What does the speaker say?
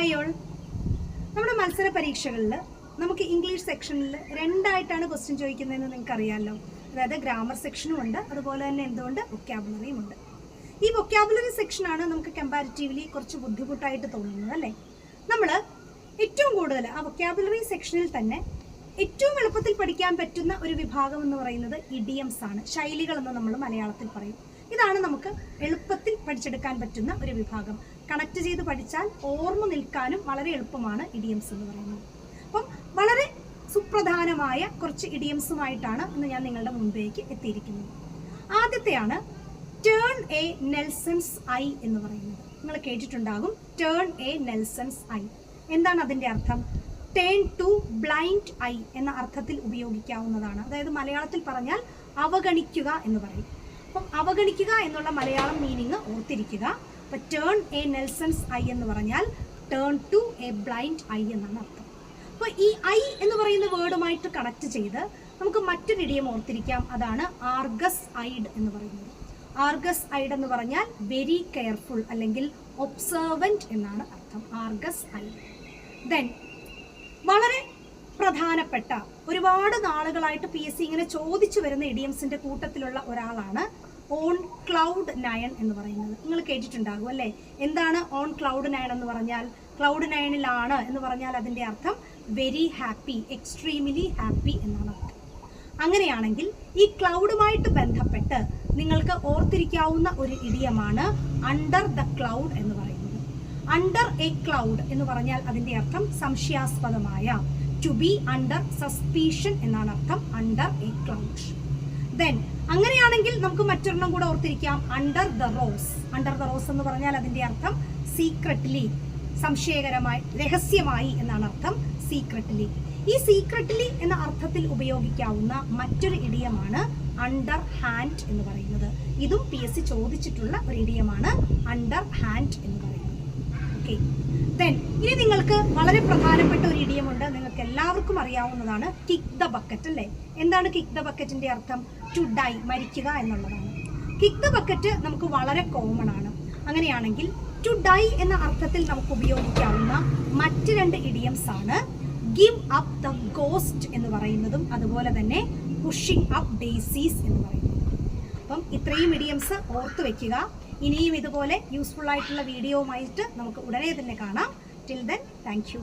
Hi all. നമ്മുടെ മത്സര പരീക്ഷകളിൽ നമുക്ക് ഇംഗ്ലീഷ് സെക്ഷനിൽ രണ്ടായിട്ടാണ് ക്വസ്റ്റ്യൻ ചോദിക്കുന്നതെന്ന് നിങ്ങൾക്ക് അറിയാമല്ലോ. അതായത് ഗ്രാമർ സെക്ഷനും ഉണ്ട്, അതുപോലെ തന്നെ എന്തുകൊണ്ട് വൊക്കാബുലറിയും ഉണ്ട്. ഈ വൊക്കാബുലറി സെക്ഷനാണ് നമുക്ക് കമ്പാരിറ്റീവ്ലി കുറച്ച് ബുദ്ധിമുട്ടായിട്ട് തോന്നുന്നത് അല്ലേ. നമ്മൾ ഏറ്റവും കൂടുതൽ ആ വൊക്കാബുലറി സെക്ഷനിൽ തന്നെ ഏറ്റവും എളുപ്പത്തിൽ പഠിക്കാൻ പറ്റുന്ന ഒരു വിഭാഗം എന്ന് പറയുന്നത് ഇഡിയംസ് ആണ്. ശൈലികൾ എന്ന് നമ്മൾ മലയാളത്തിൽ പറയും. ഇതാണ് നമുക്ക് എളുപ്പത്തിൽ പഠിച്ചെടുക്കാൻ പറ്റുന്ന ഒരു വിഭാഗം. കണക്ട് ചെയ്ത് പഠിച്ചാൽ ഓർമ്മ നിൽക്കാനും വളരെ എളുപ്പമാണ് ഇഡിയംസ് എന്ന് പറയുന്നത്. അപ്പം വളരെ സുപ്രധാനമായ കുറച്ച് ഇഡിയംസുമായിട്ടാണ് ഇന്ന് ഞാൻ നിങ്ങളുടെ മുൻപിലേക്ക് എത്തിയിരിക്കുന്നത്. ആദ്യത്തെയാണ് ടേൺ എ നെൽസൺസ് ഐ എന്ന് പറയുന്നത്. നിങ്ങൾ കേട്ടിട്ടുണ്ടാകും ടേൺ എ നെൽസൺസ് ഐ. എന്താണ് അതിൻ്റെ അർത്ഥം? ടേൺ ടു ബ്ലൈൻഡ് ഐ എന്ന അർത്ഥത്തിൽ ഉപയോഗിക്കാവുന്നതാണ്. അതായത് മലയാളത്തിൽ പറഞ്ഞാൽ അവഗണിക്കുക എന്ന് പറയും. അപ്പം അവഗണിക്കുക എന്നുള്ള മലയാളം മീനിങ് ഓർത്തിരിക്കുക. അപ്പം ടേൺ എ നെൽസൺസ് ഐ എന്ന് പറഞ്ഞാൽ turn to a blind eye എന്നാണ് അർത്ഥം. അപ്പോൾ ഈ ഐ എന്ന് പറയുന്ന വേർഡുമായിട്ട് കണക്ട് ചെയ്ത് നമുക്ക് മറ്റൊരു ഇഡിയം ഓർത്തിരിക്കാം. അതാണ് ആർഗസ് ഐഡ് എന്ന് പറയുന്നത്. ആർഗസ് ഐഡ് എന്ന് പറഞ്ഞാൽ വെരി കെയർഫുൾ അല്ലെങ്കിൽ ഒബ്സർവൻറ്റ് എന്നാണ് അർത്ഥം. ആർഗസ് ഐഡ്. ദെൻ വളരെ പ്രധാനപ്പെട്ട ഒരുപാട് നാളുകളായിട്ട് PSC ഇങ്ങനെ ചോദിച്ചു വരുന്ന ഇഡിയംസിന്റെ കൂട്ടത്തിലുള്ള ഒരാളാണ് ഓൺ ക്ലൗഡ് നയൻ എന്ന് പറയുന്നത്. നിങ്ങൾ കേട്ടിട്ടുണ്ടാകും അല്ലേ? എന്താണ് ഓൺ ക്ലൗഡ് നയൻ എന്ന് പറഞ്ഞാൽ? ക്ലൗഡ് നയനിലാണ് എന്ന് പറഞ്ഞാൽ അതിൻ്റെ അർത്ഥം വെരി ഹാപ്പി, എക്സ്ട്രീംലി ഹാപ്പി എന്നാണ് അർത്ഥം. അങ്ങനെയാണെങ്കിൽ ഈ ക്ലൗഡുമായിട്ട് ബന്ധപ്പെട്ട് നിങ്ങൾക്ക് ഓർത്തിരിക്കാവുന്ന ഒരു ഇഡിയമാണ് അണ്ടർ ദ ക്ലൗഡ് എന്ന് പറയുന്നത്. അണ്ടർ എ ക്ലൗഡ് എന്ന് പറഞ്ഞാൽ അതിൻ്റെ അർത്ഥം സംശയാസ്പദമായ, ടു ബി അണ്ടർ സസ്പീഷൻ എന്നാണ് അർത്ഥം അണ്ടർ എ ക്ലൗഡ്. ദെൻ അങ്ങനെയാണെങ്കിൽ നമുക്ക് മറ്റൊരെണ്ണം കൂടെ ഓർത്തിരിക്കാം, under the rose. Under the rose എന്ന് പറഞ്ഞാൽ അതിൻ്റെ അർത്ഥം സീക്രട്ട്ലി, സംശയകരമായി, രഹസ്യമായി എന്നാണ് അർത്ഥം സീക്രട്ട്ലി. ഈ സീക്രട്ട്ലി എന്ന അർത്ഥത്തിൽ ഉപയോഗിക്കാവുന്ന മറ്റൊരു ഇഡിയമാണ് അണ്ടർ ഹാൻഡ് എന്ന് പറയുന്നത്. ഇതും PSC ചോദിച്ചിട്ടുള്ള ഒരു ഇഡിയമാണ് അണ്ടർ ഹാൻഡ് എന്ന് പറയുന്നത്. ഓക്കെ. ദെൻ ഇനി നിങ്ങൾക്ക് വളരെ പ്രധാനപ്പെട്ട ഒരു ഇഡിയമുണ്ട്, നിങ്ങൾക്ക് എല്ലാവർക്കും അറിയാവുന്നതാണ് കിക്ക് ദ ബക്കറ്റ് അല്ലേ. എന്താണ് കിക്ക് ദ ബക്കറ്റിന്റെ അർത്ഥം? ടു ഡൈ, മരിക്കുക എന്നുള്ളതാണ്. കിക്ക് ദ ബക്കറ്റ് നമുക്ക് വളരെ കോമൺ ആണ്. അങ്ങനെയാണെങ്കിൽ ടു ഡൈ എന്ന അർത്ഥത്തിൽ നമുക്ക് ഉപയോഗിക്കാവുന്ന മറ്റ് രണ്ട് ഇഡിയംസ് ആണ് ഗിവ് അപ്പ് ദ ഗോസ്റ്റ് എന്ന് പറയുന്നതും അതുപോലെ തന്നെ പുഷിംഗ് അപ്പ് ഡേസീസ് എന്ന് പറയുന്നതും. അപ്പം ഇത്രയും ഇഡിയംസ് ഓർത്തു വെക്കുക. ഇനിയും ഇതുപോലെ യൂസ്ഫുൾ ആയിട്ടുള്ള വീഡിയോവുമായിട്ട് നമുക്ക് ഉടനെ തന്നെ കാണാം. Till then, thank you.